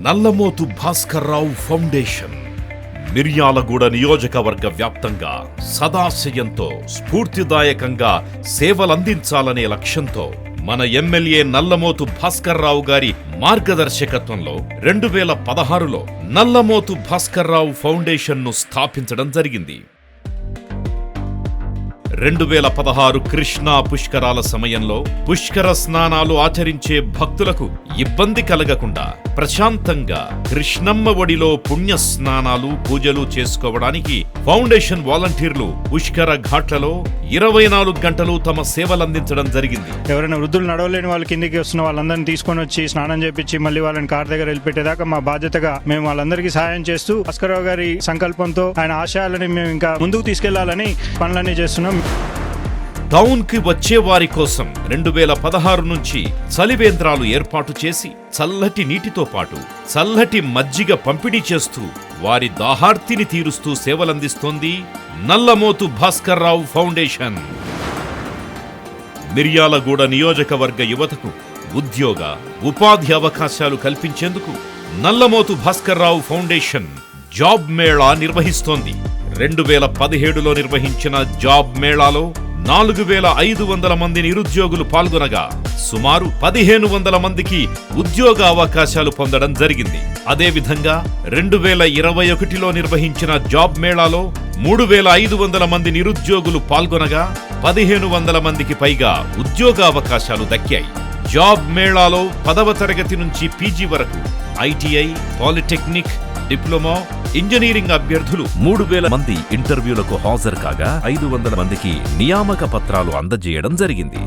Nallamothu Bhaskar Rao foundation Miryalaguda నియోజకవర్గ వ్యాప్తంగా సదాశయంతో స్ఫూర్తిదాయకంగా సేవలందించాలనే లక్ష్యంతో మన ఎమ్మెల్యే నల్లమోతు భాస్కర్రావు గారి మార్గదర్శకత్వంలో 2016లో నల్లమోతు భాస్కర్రావు ఫౌండేషన్ను స్థాపించడం జరిగింది. 2016 కృష్ణా పుష్కరాల సమయంలో పుష్కర స్నానాలు ఆచరించే భక్తులకు ఇబ్బంది కలగకుండా ప్రశాంతంగా కృష్ణమ్మ ఒడిలో పుణ్య స్నానాలు పూజలు చేసుకోవడానికి ఫౌండేషన్ వాలంటీర్లు పుష్కర ఘాట్లలో 24 గంటలు తమ సేవలందించడం జరిగింది. ఎవరైనా వృద్ధులు నడవలేని వాళ్ళు కిందికి వస్తున్న వాళ్ళందరినీ తీసుకొని వచ్చి స్నానం చేపించి మళ్ళీ వాళ్ళని కార్ దగ్గర వెళ్ళిపెట్టేదాకా మా బాధ్యతగా మేము వాళ్ళందరికీ సహాయం చేస్తూ భాస్కర్రావు గారి సంకల్పంతో ఆయన ఆశయాలని మేము ఇంకా ముందుకు తీసుకెళ్లాలని పనులన్నీ చేస్తున్నాం. టౌన్ కి వచ్చే వారి కోసం 2016 నుంచి చలివేంద్రాలు ఏర్పాటు చేసి చల్లటి నీటితో పాటు చల్లటి మజ్జిగ పంపిణీ చేస్తూ వారి దాహార్తిని తీరుస్తూ సేవలందిస్తోంది నల్లమోతు భాస్కర్రావు ఫౌండేషన్. మిర్యాలగూడ నియోజకవర్గ యువతకు ఉద్యోగ ఉపాధి అవకాశాలు కల్పించేందుకు నల్లమోతు భాస్కర్రావు ఫౌండేషన్ జాబ్ మేళా నిర్వహిస్తోంది. 2017లో నిర్వహించిన జాబ్ మేళాలో 4500 మంది నిరుద్యోగులు పాల్గొనగా సుమారు 1500 మందికి ఉద్యోగ అవకాశాలు పొందడం జరిగింది. అదేవిధంగా 2021లో నిర్వహించిన జాబ్ మేళాలో 3500 మంది నిరుద్యోగులు పాల్గొనగా 1500 మందికి పైగా ఉద్యోగ అవకాశాలు దక్కాయి. జాబ్ మేళాలో 10వ తరగతి నుంచి పీజీ వరకు ఐటీఐ, పాలిటెక్నిక్, డిప్లొమా, ఇంజనీరింగ్ అభ్యర్థులు 3000 మంది ఇంటర్వ్యూలకు హాజరు కాగా 500 మందికి నియామక పత్రాలు అందజేయడం జరిగింది.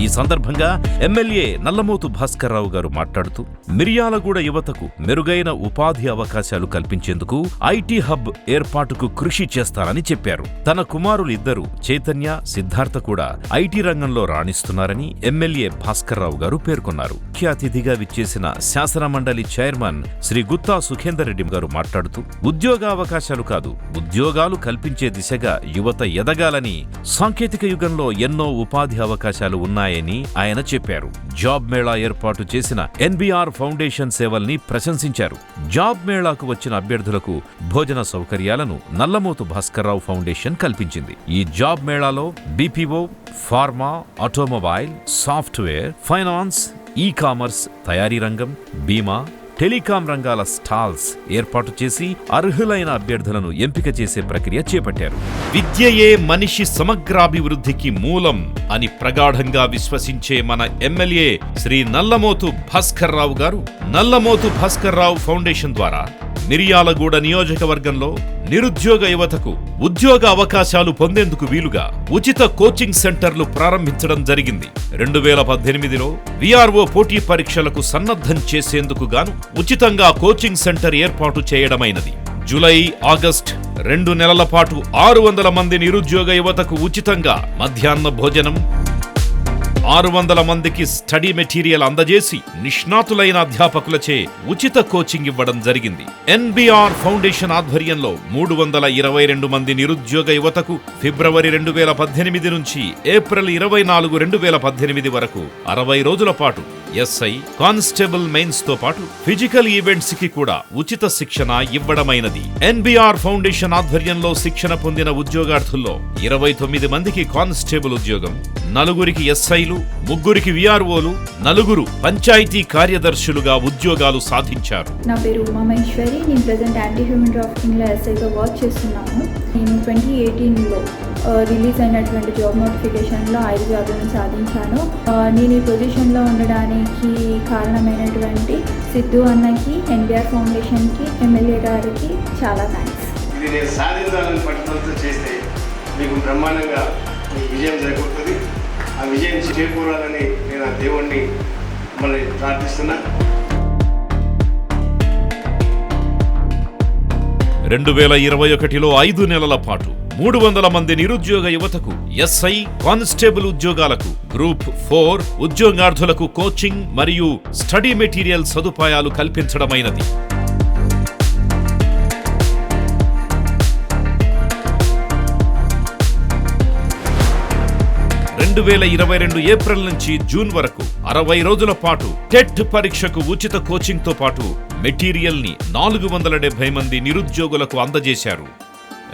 ఈ సందర్భంగా ఎమ్మెల్యే నల్లమోతు భాస్కర్రావు గారు మాట్లాడుతూ మిర్యాలగూడ యువతకు మెరుగైన ఉపాధి అవకాశాలు కల్పించేందుకు ఐటీ హబ్ ఏర్పాటుకు కృషి చేస్తారని చెప్పారు. తన కుమారులు ఇద్దరు చైతన్య, సిద్ధార్థ కూడా ఐటీ రంగంలో రాణిస్తున్నారని ఎమ్మెల్యే భాస్కర్రావు గారు పేర్కొన్నారు. ముఖ్య అతిథిగా విచ్చేసిన శాసన మండలి చైర్మన్ శ్రీ గుత్తా సుఖేందర్ రెడ్డి గారు మాట్లాడుతూ ఉద్యోగావకాశాలు కాదు, ఉద్యోగాలు కల్పించే దిశగా యువత ఎదగాలని, సాంకేతిక యుగంలో ఎన్నో ఉపాధి అవకాశాలు ఉన్నాయని ఆయన చెప్పారు. జాబ్ మేళా ఏర్పాటు చేసిన ఎన్బిఆర్ ఫౌండేషన్ సేవల్ని ప్రశంసించారు. జాబ్ మేళాకు వచ్చిన అభ్యర్థులకు భోజన సౌకర్యాలను నల్లమోతు భాస్కర్రావు ఫౌండేషన్ కల్పించింది. ఈ జాబ్ మేళాలో BPO, pharma, automobile, software, finance, ecommerce, తయారీ రంగం, బీమా, టెలికాం రంగాల స్టాల్స్ ఏర్పాటు చేసి అర్హులైన అభ్యర్థులను ఎంపిక చేసే ప్రక్రియ చేపట్టారు. విద్యయే మనిషి సమగ్రాభివృద్ధికి మూలం అని ప్రగాఢంగా విశ్వసించే మన ఎమ్మెల్యే శ్రీ నల్లమోతు భాస్కర్రావు గారు నల్లమోతు భాస్కర్రావు ఫౌండేషన్ ద్వారా మిర్యాలగూడ నియోజకవర్గంలో నిరుద్యోగ యువతకు ఉద్యోగ అవకాశాలు పొందేందుకు వీలుగా ఉచిత కోచింగ్ సెంటర్లు ప్రారంభించడం జరిగింది. 2018లో విఆర్ఓ పోటీ పరీక్షలకు సన్నద్ధం చేసేందుకు గాను ఉచితంగా కోచింగ్ సెంటర్ ఏర్పాటు చేయడమైనది. జూలై, ఆగస్టు 2 నెలల పాటు 600 మంది నిరుద్యోగ యువతకు ఉచితంగా మధ్యాహ్న భోజనం, 600 మందికి స్టడీ మెటీరియల్ అందజేసి నిష్ణాతులైన అధ్యాపకులచే ఉచిత కోచింగ్ ఇవ్వడం జరిగింది. ఎన్బిఆర్ ఫౌండేషన్ ఆధ్వర్యంలో 322 మంది నిరుద్యోగ యువతకు ఫిబ్రవరి 2018 నుంచి ఏప్రిల్ 24, 2018 వరకు 60 రోజుల పాటు ఎస్ఐ, కానిస్టేబుల్ మెయిన్స్ తో పాటు ఫిజికల్ ఈవెంట్స్ కి కూడా ఉచిత శిక్షణ ఇవ్వడమైనది. ఎన్బిఆర్ ఫౌండేషన్ ఆధ్వర్యంలో శిక్షణ పొందిన ఉద్యోగార్థుల్లో 29 మందికి కానిస్టేబుల్ ఉద్యోగం, 4 ఎస్ఐలు, 3 విఆర్ఓలు, 4 పంచాయతీ కార్యదర్శులుగా ఉద్యోగాలు సాధించారు. నా పేరు ఉమామేశ్వరి. నేను ప్రెజెంట్ యాంటీ హ్యూమన్ ట్రాఫికింగ్ లో ఎస్ఐగా వర్క్ చేస్తున్నాను. నేను 2018లో రిలీజ్ అయినటువంటి జాబ్ నోటిఫికేషన్లో 5 జాబ్లను సాధించాను. నేను ఈ పొజిషన్లో ఉండడానికి కారణమైనటువంటి సిద్ధు అన్నకి, ఎన్బిఆర్ ఫౌండేషన్కి, ఎమ్మెల్యే గారికి చాలా థ్యాంక్స్. ఇది నేను సాధించాలని పట్టుదలతో చేస్తే మీకు బ్రహ్మాండంగా విజయం జరుగుతుంది. ఆ విజయం చేకూరాలని నేను ఆ దేవుణ్ణి మళ్ళీ ప్రార్థిస్తున్నా. 2021లో 5 నెలల పాటు 300 మంది నిరుద్యోగ యువతకు ఎస్ఐ, కానిస్టేబుల్ ఉద్యోగాలకు, గ్రూప్ 4 ఉద్యోగార్థులకు కోచింగ్ మరియు స్టడీ మెటీరియల్ సదుపాయాలు కల్పించడమైనది. 2022 ఏప్రిల్ నుంచి జూన్ వరకు 60 రోజుల పాటు టెట్ పరీక్షకు ఉచిత కోచింగ్తో పాటు మెటీరియల్ ని 470 మంది నిరుద్యోగులకు అందజేశారు.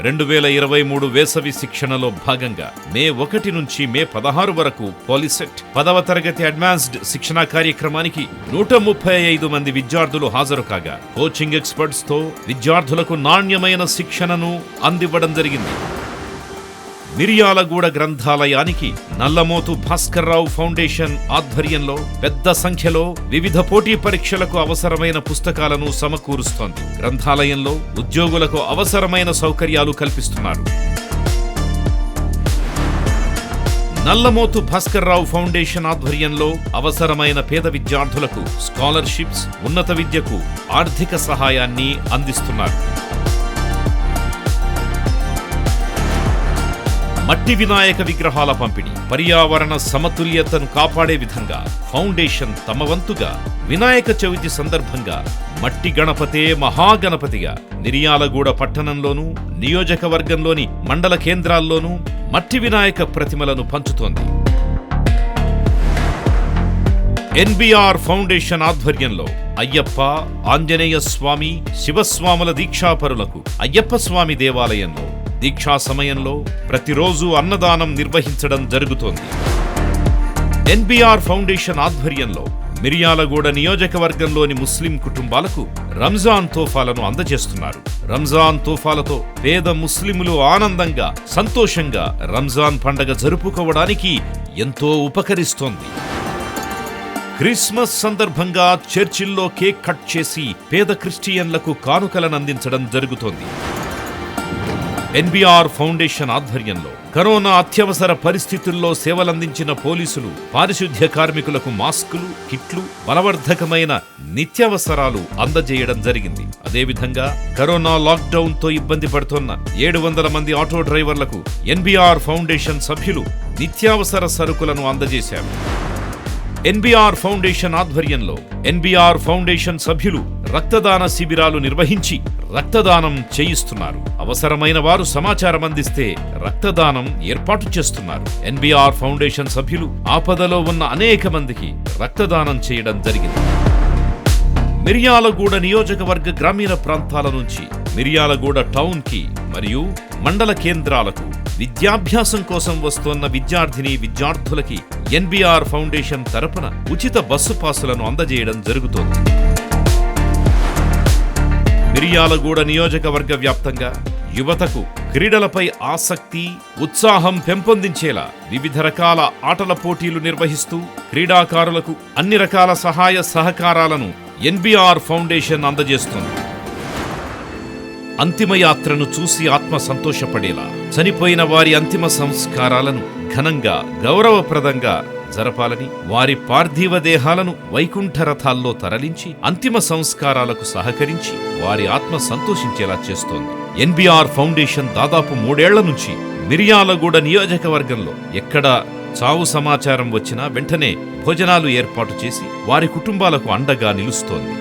2023 వేసవి శిక్షణలో భాగంగా మే 1 నుంచి మే 16 వరకు పాలిసెట్ 10వ తరగతి అడ్వాన్స్డ్ శిక్షణా కార్యక్రమానికి 135 మంది విద్యార్థులు హాజరు కాగా కోచింగ్ ఎక్స్పర్ట్స్ తో విద్యార్థులకు నాణ్యమైన శిక్షణను అందివ్వడం జరిగింది. మిర్యాలగూడ గ్రంథాలయానికి నల్లమోతు భాస్కర్రావు ఫౌండేషన్ ఆధ్వర్యంలో పెద్ద సంఖ్యలో వివిధ పోటీ పరీక్షలకు అవసరమైన పుస్తకాలను సమకూరుస్తోంది. గ్రంథాలయంలో ఉద్యోగులకు అవసరమైన సౌకర్యాలు కల్పిస్తున్నారు. నల్లమోతు భాస్కర్రావు ఫౌండేషన్ ఆధ్వర్యంలో అవసరమైన పేద విద్యార్థులకు స్కాలర్షిప్స్, ఉన్నత విద్యకు ఆర్థిక సహాయాన్ని అందిస్తున్నారు. మట్టి వినాయక విగ్రహాల పంపిణీ, పర్యావరణ సమతుల్యతను కాపాడే విధంగా ఫౌండేషన్ తమ వంతుగా వినాయక చవితి సందర్భంగా మట్టి గణపతే మహాగణపతిగా మిర్యాలగూడ పట్టణంలోనూ నియోజకవర్గంలోని మండల కేంద్రాల్లోనూ మట్టి వినాయక ప్రతిమలను పంచుతోంది. ఎన్బిఆర్ ఫౌండేషన్ ఆధ్వర్యంలో అయ్యప్ప, ఆంజనేయ స్వామి, శివస్వాముల దీక్షాపరులకు అయ్యప్ప స్వామి దేవాలయంలో దీక్షా సమయంలో ప్రతిరోజు అన్నదానం నిర్వహించడం జరుగుతోంది. ఎన్బిఆర్ ఫౌండేషన్ ఆధ్వర్యంలో మిర్యాలగూడ నియోజకవర్గంలోని ముస్లిం కుటుంబాలకు రంజాన్ తోఫాలను అందజేస్తున్నారు. రంజాన్ తోఫాలతో పేద ముస్లింలు ఆనందంగా, సంతోషంగా రంజాన్ పండగ జరుపుకోవడానికి ఎంతో ఉపకరిస్తోంది. క్రిస్మస్ సందర్భంగా చర్చిల్లో కేక్ కట్ చేసి పేద క్రిస్టియన్లకు కానుకలను అందించడం జరుగుతోంది. ఎన్బిఆర్ ఫౌండేషన్ ఆధ్వర్యంలో కరోనా అత్యవసర పరిస్థితుల్లో సేవలందించిన పోలీసులు, పారిశుద్ధ్య కార్మికులకు మాస్కులు, కిట్లు, బలవర్ధకమైన నిత్యావసరాలు అందజేయడం జరిగింది. అదేవిధంగా కరోనా లాక్డౌన్ తో ఇబ్బంది పడుతున్న 700 మంది ఆటో డ్రైవర్లకు ఎన్బిఆర్ ఫౌండేషన్ సభ్యులు నిత్యావసర సరుకులను అందజేశారు. ఎన్బిఆర్ ఫౌండేషన్ ఆధ్వర్యంలో ఎన్బిఆర్ ఫౌండేషన్ సభ్యులు రక్తదాన శిబిరాలు నిర్వహించి రక్తదానం చేయిస్తున్నారు. అవసరమైన వారు సమాచారం అందిస్తే రక్తదానం ఏర్పాటు చేస్తున్నారు. ఎన్బిఆర్ ఫౌండేషన్ సభ్యులు ఆపదలో ఉన్న అనేక మందికి రక్తదానం చేయడం జరిగింది. మిర్యాలగూడ నియోజకవర్గ గ్రామీణ ప్రాంతాల నుంచి మిర్యాలగూడ టౌన్ కి మరియు మండల కేంద్రాలకు విద్యాభ్యాసం కోసం వస్తున్న విద్యార్థులకి ఎన్బిఆర్ ఫౌండేషన్ తరపున ఉచిత బస్సు పాసులను అందజేయడం జరుగుతోంది. మిర్యాలగూడ నియోజకవర్గ వ్యాప్తంగా యువతకు క్రీడలపై ఆసక్తి, ఉత్సాహం పెంపొందించేలా వివిధ రకాల ఆటల పోటీలు నిర్వహిస్తూ క్రీడాకారులకు అన్ని రకాల సహాయ సహకారాలను ఎన్బిఆర్ ఫౌండేషన్ అందజేస్తుంది. అంతిమయాత్రను చూసి ఆత్మ సంతోషపడేలా చనిపోయిన వారి అంతిమ సంస్కారాలను ఘనంగా, గౌరవప్రదంగా జరపాలని, వారి పార్థివ దేహాలను వైకుంఠ రథాల్లో తరలించి అంతిమ సంస్కారాలకు సహకరించి వారి ఆత్మ సంతోషించేలా చేస్తోంది. ఎన్బిఆర్ ఫౌండేషన్ దాదాపు 3 ఏళ్ల నుంచి మిర్యాలగూడ నియోజకవర్గంలో ఎక్కడ చావు సమాచారం వచ్చినా వెంటనే భోజనాలు ఏర్పాటు చేసి వారి కుటుంబాలకు అండగా నిలుస్తోంది.